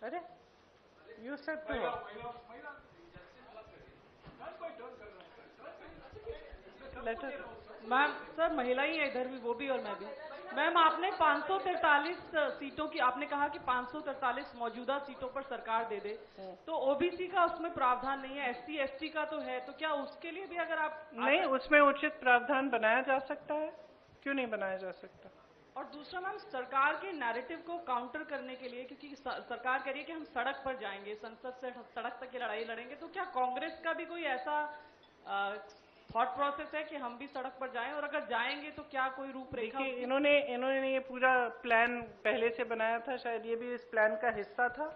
अरे you said to later. Ma'am sir महिला ही है इधर भी, वो भी और मैं भी। मैम आपने 543 सीटों की आपने कहा कि 543 मौजूदा सीटों पर सरकार दे दे, तो ओबीसी का उसमें प्रावधान नहीं है, एससी एसटी का तो है, तो क्या उसके लिए भी अगर आप नहीं, उसमें उचित प्रावधान बनाया जा सकता है, क्यों नहीं बनाया जा सकता? और दूसरा मैम सरकार के नैरेटिव को काउंटर करने के लिए, क्योंकि सरकार कह रही है कि हम सड़क पर जाएंगे, संसद से सड़क तक की लड़ाई लड़ेंगे, तो क्या कांग्रेस का भी कोई ऐसा थॉट प्रोसेस है कि हम भी सड़क पर जाएं, और अगर जाएंगे तो क्या कोई रूपरेखा? देखिए इन्होंने ये पूरा प्लान पहले से बनाया था, शायद ये भी इस प्लान का हिस्सा था।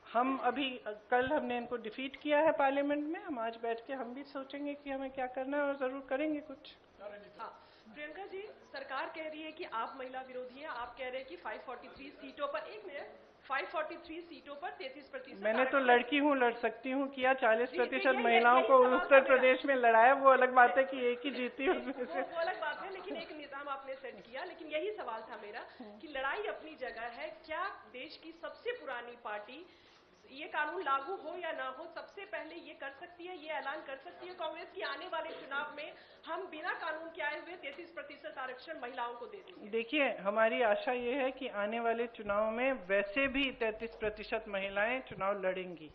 हम अभी कल हमने इनको डिफीट किया है पार्लियामेंट में, हम आज बैठ के हम भी सोचेंगे कि हमें क्या करना है और जरूर करेंगे कुछ। प्रियंका जी, सरकार कह रही है कि आप महिला विरोधी हैं, आप कह रहे हैं कि 543 सीटों पर 543 सीटों पर 33%। मैंने तो लड़की हूँ, लड़ सकती हूँ किया। 40% ये महिलाओं को सवाल था उत्तर मेरा। प्रदेश में लड़ाया, वो अलग बात है कि एक ही जीती उसमें से। वो अलग बात है, लेकिन एक निजाम आपने सेट किया। लेकिन यही सवाल था मेरा कि लड़ाई अपनी जगह है, क्या देश की सबसे पुरानी पार्टी ये कानून लागू हो या ना हो, सबसे पहले ये कर सकती है, ये ऐलान कर सकती है कांग्रेस की आने वाले चुनाव में हम बिना कानून के आए हुए 33% आरक्षण महिलाओं को दे देंगे? देखिए, हमारी आशा ये है कि आने वाले चुनाव में वैसे भी 33% महिलाएं चुनाव लड़ेंगी,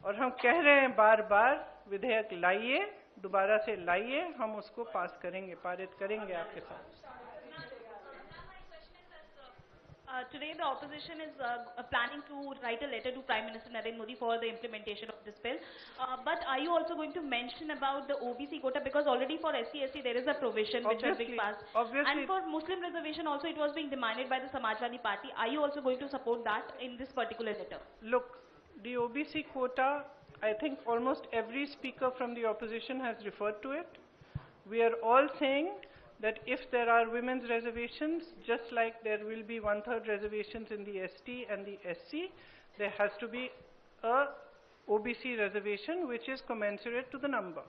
और हम कह रहे हैं बार बार विधेयक लाइए, दोबारा से लाइए, हम उसको पास करेंगे, पारित करेंगे आपके साथ। Today the opposition is planning to write a letter to Prime Minister Narendra Modi for the implementation of this bill. But are you also going to mention about the OBC quota, because already for SC/ST there is a provision which has been passed. Obviously. And for Muslim reservation also it was being demanded by the Samajwadi Party. Are you also going to support that in this particular letter? Look, the OBC quota, I think almost every speaker from the opposition has referred to it. We are all saying that if there are women's reservations, just like there will be 1/3 reservations in the ST and the SC, there has to be a OBC reservation which is commensurate to the number.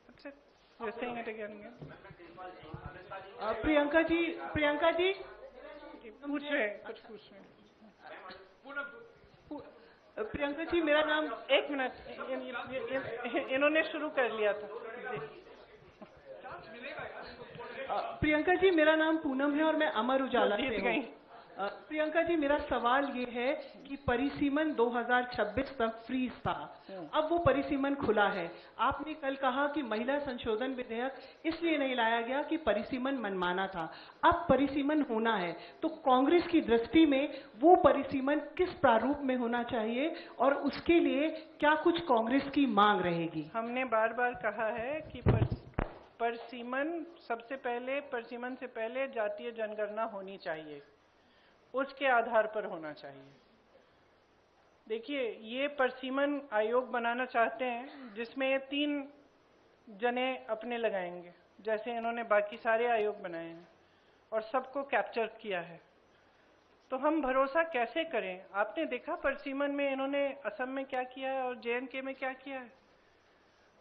That's it. We are saying it again and again. Priyanka ji पूछ रहे हैं, कुछ पूछ रहे हैं। प्रियंका जी मेरा नाम, एक मिनट, इन्होंने शुरू कर लिया था। प्रियंका जी मेरा नाम पूनम है और मैं अमर उजाला से जीत हूँ। गई। प्रियंका जी मेरा सवाल ये है कि परिसीमन 2026 तक फ्रीज था, अब वो परिसीमन खुला है। आपने कल कहा कि महिला संशोधन विधेयक इसलिए नहीं लाया गया कि परिसीमन मनमाना था, अब परिसीमन होना है, तो कांग्रेस की दृष्टि में वो परिसीमन किस प्रारूप में होना चाहिए और उसके लिए क्या कुछ कांग्रेस की मांग रहेगी? हमने बार बार कहा है कि परिसीमन से पहले जातीय जनगणना होनी चाहिए, उसके आधार पर होना चाहिए। देखिए, ये परिसीमन आयोग बनाना चाहते हैं जिसमें ये 3 जने अपने लगाएंगे, जैसे इन्होंने बाकी सारे आयोग बनाए हैं और सबको कैप्चर किया है, तो हम भरोसा कैसे करें? आपने देखा परिसीमन में इन्होंने असम में क्या किया है और JNK में क्या किया है।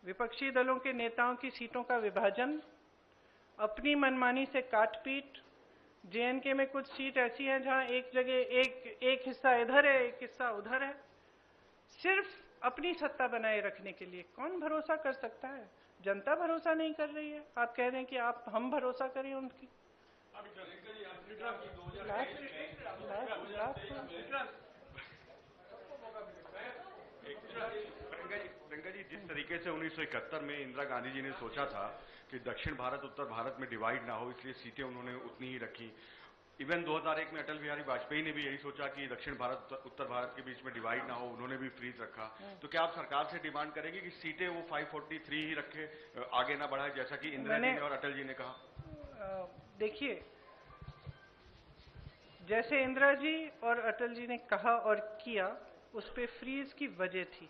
विपक्षी दलों के नेताओं की सीटों का विभाजन, अपनी मनमानी से काट-पीट। JNK में कुछ सीट ऐसी हैं जहां एक जगह एक हिस्सा इधर है, एक हिस्सा उधर है, सिर्फ अपनी सत्ता बनाए रखने के लिए। कौन भरोसा कर सकता है? जनता भरोसा नहीं कर रही है। आप कह रहे हैं कि हम भरोसा करें उनकी। प्रियंका जी, जिस तरीके से 1971 में इंदिरा गांधी जी ने सोचा था कि दक्षिण भारत उत्तर भारत में डिवाइड ना हो, इसलिए सीटें उन्होंने उतनी ही रखी। इवन 2001 में अटल बिहारी वाजपेयी ने भी यही सोचा कि दक्षिण भारत उत्तर भारत के बीच में डिवाइड ना हो, उन्होंने भी फ्रीज रखा। तो क्या आप सरकार से डिमांड करेंगे कि सीटें वो 543 ही रखे, आगे ना बढ़ाए, जैसा कि इंदिरा जी ने और अटल जी ने कहा? देखिए, जैसे इंदिरा जी और अटल जी ने कहा और किया, उस पे फ्रीज की वजह थी।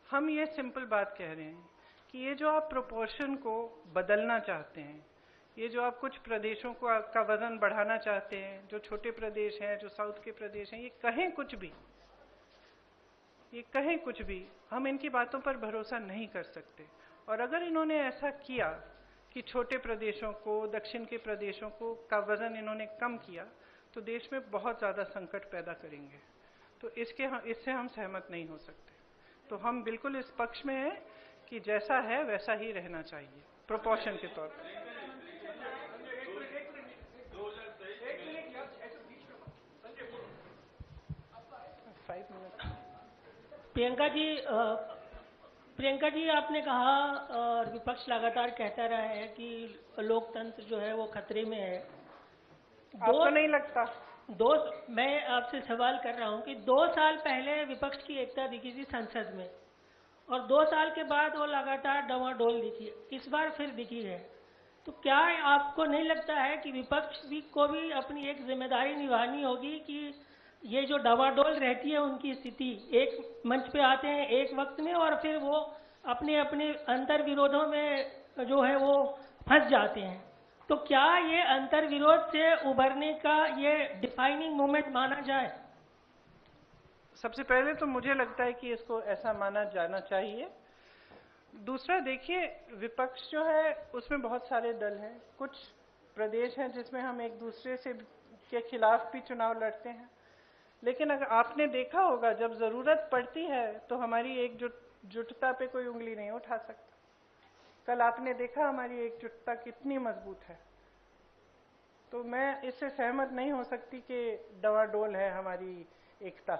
हम ये सिंपल बात कह रहे हैं कि ये जो आप प्रोपोर्शन को बदलना चाहते हैं, ये जो आप कुछ प्रदेशों को का वजन बढ़ाना चाहते हैं, जो छोटे प्रदेश हैं, जो साउथ के प्रदेश हैं, ये कहें कुछ भी, हम इनकी बातों पर भरोसा नहीं कर सकते। और अगर इन्होंने ऐसा किया कि छोटे प्रदेशों को, दक्षिण के प्रदेशों को का वजन इन्होंने कम किया, तो देश में बहुत ज़्यादा संकट पैदा करेंगे। तो इससे हम सहमत नहीं हो सकते। तो हम बिल्कुल इस पक्ष में हैं कि जैसा है वैसा ही रहना चाहिए, प्रोपोर्शन के तौर पर। प्रियंका जी आपने कहा और विपक्ष लगातार कहता रहा है कि लोकतंत्र जो है वो खतरे में है। आपको नहीं लगता? मैं आपसे सवाल कर रहा हूं कि 2 साल पहले विपक्ष की एकता दिखी थी संसद में और 2 साल के बाद वो लगातार डवाडोल दिखी, इस बार फिर दिखी है। तो क्या आपको नहीं लगता है कि विपक्ष को भी अपनी एक जिम्मेदारी निभानी होगी कि ये जो डवाडोल रहती है उनकी स्थिति, एक मंच पे आते हैं एक वक्त में और फिर वो अपने अपने अंतर विरोधों में जो है वो फंस जाते हैं। तो क्या ये अंतर विरोध से उभरने का ये डिफाइनिंग मोमेंट माना जाए? सबसे पहले तो मुझे लगता है कि इसको ऐसा माना जाना चाहिए। दूसरा, देखिए, विपक्ष जो है उसमें बहुत सारे दल हैं। कुछ प्रदेश हैं जिसमें हम एक दूसरे से के खिलाफ भी चुनाव लड़ते हैं, लेकिन अगर आपने देखा होगा जब जरूरत पड़ती है तो हमारी एकजुटता पे कोई उंगली नहीं उठा सकता। कल आपने देखा हमारी एकजुटता कितनी मजबूत है। तो मैं इससे सहमत नहीं हो सकती कि डवाडोल है हमारी एकता।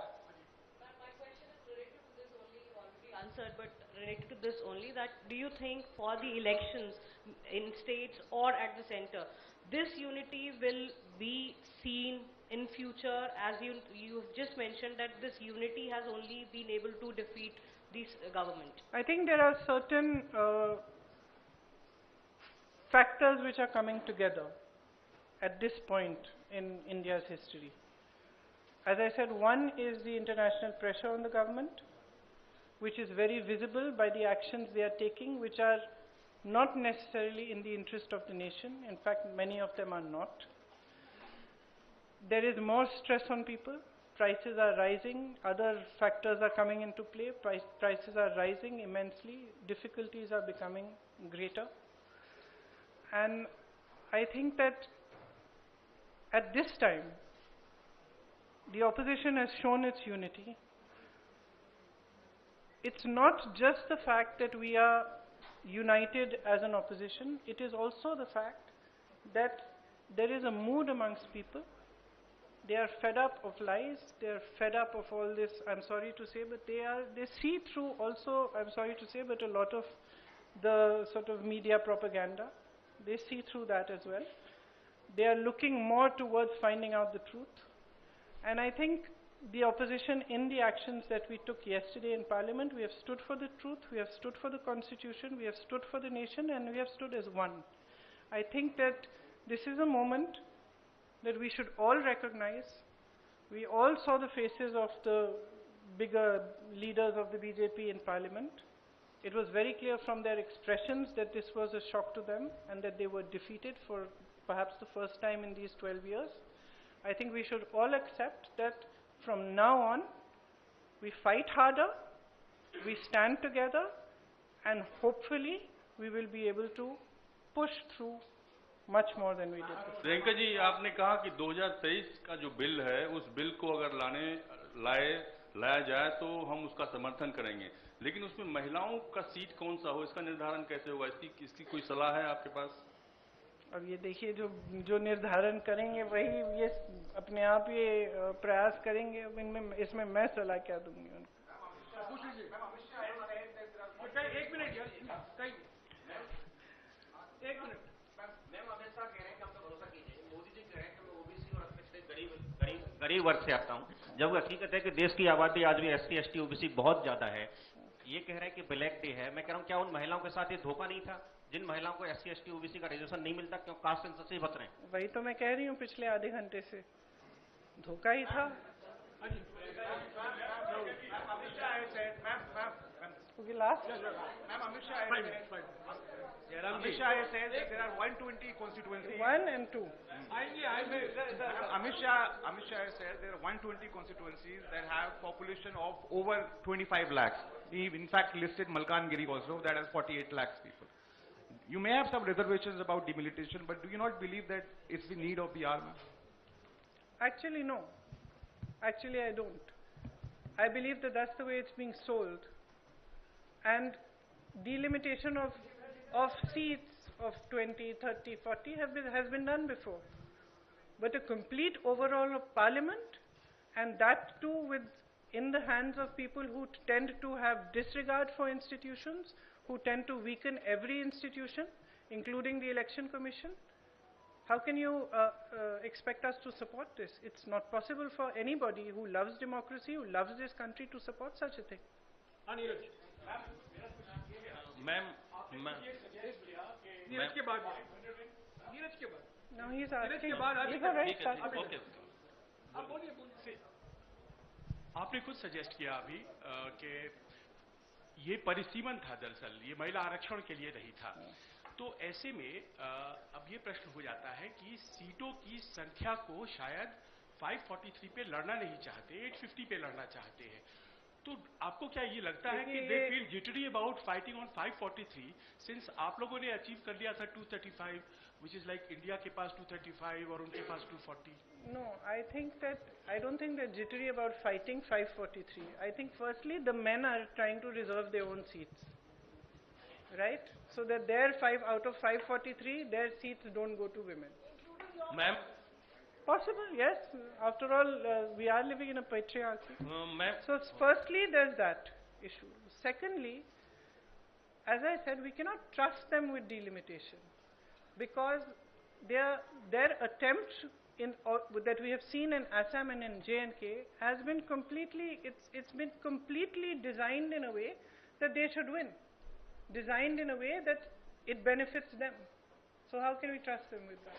Answered, but related to this only, that do you think for the elections in states or at the center, this unity will be seen in future? As you've just mentioned that this unity has only been able to defeat this government. I think there are certain factors which are coming together at this point in India's history. As I said, one is the international pressure on the government, which is very visible by the actions they are taking, which are not necessarily in the interest of the nation. In fact, many of them are not. There is more stress on people. Prices are rising. Other factors are coming into play. Prices are rising immensely. Difficulties are becoming greater. And I think that at this time, the opposition has shown its unity. It's not just the fact that we are united as an opposition, it is also the fact that there is a mood amongst people. They are fed up of lies, they are fed up of all this, I'm sorry to say, but they see through also, I'm sorry to say, but a lot of the sort of media propaganda. They see through that as well. They are looking more towards finding out the truth. And I think the opposition, in the actions that we took yesterday in Parliament, we have stood for the truth, we have stood for the Constitution, we have stood for the nation, and we have stood as one. I think that this is a moment that we should all recognize. We all saw the faces of the bigger leaders of the BJP in Parliament. It was very clear from their expressions that this was a shock to them and that they were defeated for perhaps the first time in these 12 years. I think we should all accept that from now on, we fight harder, we stand together, and hopefully we will be able to push through much more than we did before. Priyanka ji, आपने कहा कि 2023 का जो bill है, उस bill को अगर लाया जाए तो हम उसका समर्थन करेंगे, लेकिन उसमें महिलाओं का सीट कौन सा हो, इसका निर्धारण कैसे होगा? इसकी कोई सलाह है आपके पास? अब ये देखिए, जो निर्धारण करेंगे वही ये अपने आप ये प्रयास करेंगे। अब इसमें मैं सलाह क्या दूंगी उनको? एक मिनट यार, एक मिनट। मैम अमित शाह कह रहे हैं कि हम तो भरोसा कीजिए, मोदी जी कह रहे हैं कि मैं ओबीसी और अपने गरीब वर्ग से आता हूँ, जब हकीकत है कि देश की आबादी आज भी SC ST OBC बहुत ज्यादा है। ये कह रहे हैं कि ब्लैक डे है। मैं कह रहा हूँ क्या उन महिलाओं के साथ ये धोखा नहीं था जिन महिलाओं को SC ST OBC का रिजर्वेशन नहीं मिलता, क्यों कास्ट सेंसस से बच रहे हैं? वही तो मैं कह रही हूँ, पिछले आधे घंटे से धोखा ही था। Amit Shah has said that there are 120 constituencies. 1 and 2. Amit Shah has said there are 120 constituencies that have population of over 25 lakhs. He in fact listed Malkangiri also that has 48 lakhs people. You may have some reservations about demilitation, but do you not believe that it's the need of the hour? Actually, no. Actually, I don't. I believe that that's the way it's being sold. And delimitation of seats of 20, 30, 40 has been done before. But a complete overhaul of parliament, and that too in the hands of people who tend to have disregard for institutions, who tend to weaken every institution, including the election commission. How can you expect us to support this? It's not possible for anybody who loves democracy, who loves this country, to support such a thing. No, he's asking. आपने कुछ suggest किया अभी कि ये परिसीमन था, दरअसल ये महिला आरक्षण के लिए नहीं था। तो ऐसे में अब ये प्रश्न हो जाता है कि सीटों की संख्या को शायद 543 पे लड़ना नहीं चाहते, 850 पे लड़ना चाहते हैं। तो आपको क्या ये लगता है कि they feel jittery about fighting on 543 since आप लोगों ने अचीव कर लिया था 235, which is like इंडिया के पास 235 और उनके पास 240? No, I don't think they're jittery about fighting 543. I think firstly the men are trying to reserve their own seats, right? So that their 5 out of 543, their seats don't go to women. Ma'am? Possible, yes. After all, we are living in a patriarchy. Ma'am? So firstly, there's that issue. Secondly, as I said, we cannot trust them with delimitation, because their attempt that we have seen in Assam and in J&K has been completely, it's been completely designed in a way that they should win, designed in a way that it benefits them. So how can we trust them with that?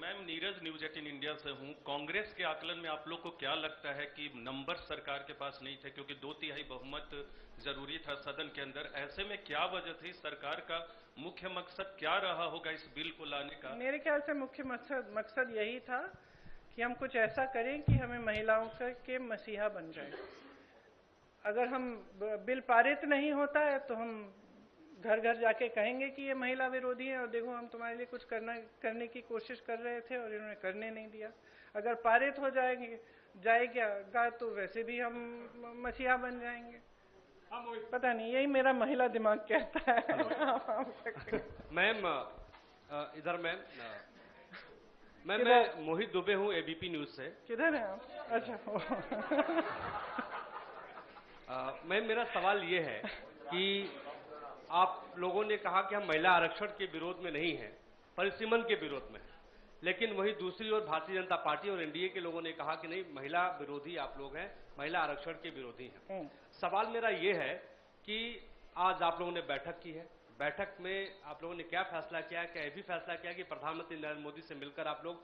Ma'am, Neeraj, news 18 India से हूँ। कांग्रेस के आकलन में आप लोग को क्या लगता है कि नंबर सरकार के पास नहीं थे, क्योंकि 2/3 बहुमत जरूरी था सदन के अंदर? ऐसे में क्या वजह थी? सरकार का मुख्य मकसद क्या रहा होगा इस बिल को लाने का? मेरे ख्याल से मुख्य मकसद यही था कि हम कुछ ऐसा करें कि हमें महिलाओं के मसीहा बन जाए। अगर हम बिल पारित नहीं होता है तो हम घर घर जाके कहेंगे कि ये महिला विरोधी है और देखो हम तुम्हारे लिए कुछ करने की कोशिश कर रहे थे और इन्होंने करने नहीं दिया। अगर पारित हो जाएगा तो वैसे भी हम मसीहा बन जाएंगे। पता नहीं, यही मेरा महिला दिमाग कहता है। मैम, इधर मैम मैं मोहित दुबे हूँ, एबीपी न्यूज से। किधर हैं आप? अच्छा। मैम, मेरा सवाल ये है कि आप लोगों ने कहा कि हम महिला आरक्षण के विरोध में नहीं हैं, परिसीमन के विरोध में हैं, लेकिन वही दूसरी ओर भारतीय जनता पार्टी और एनडीए के लोगों ने कहा कि नहीं, महिला विरोधी आप लोग हैं, महिला आरक्षण के विरोधी हैं। सवाल मेरा ये है कि आज आप लोगों ने बैठक की है, बैठक में आप लोगों ने क्या फैसला किया? क्या यह भी फैसला किया कि प्रधानमंत्री नरेंद्र मोदी से मिलकर आप लोग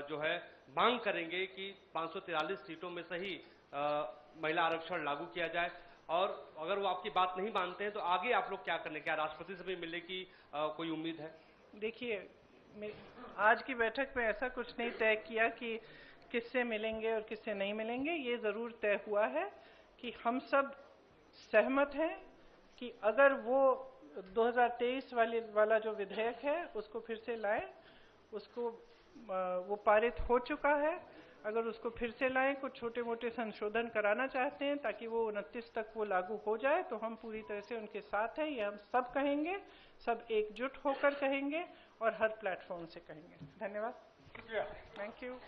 जो है मांग करेंगे कि 543 सीटों में से ही महिला आरक्षण लागू किया जाए? और अगर वो आपकी बात नहीं मानते हैं तो आगे आप लोग क्या करने? क्या राष्ट्रपति से भी मिलने की कोई उम्मीद है? देखिए, आज की बैठक में ऐसा कुछ नहीं तय किया कि किससे मिलेंगे और किससे नहीं मिलेंगे। ये जरूर तय हुआ है कि हम सब सहमत हैं कि अगर वो 2023 वाला जो विधेयक है उसको फिर से लाएं, उसको वो पारित हो चुका है, अगर उसको फिर से लाएं, कुछ छोटे मोटे संशोधन कराना चाहते हैं ताकि वो 29 तक वो लागू हो जाए, तो हम पूरी तरह से उनके साथ हैं। ये हम सब कहेंगे, सब एकजुट होकर कहेंगे और हर प्लेटफॉर्म से कहेंगे। धन्यवाद। Thank you.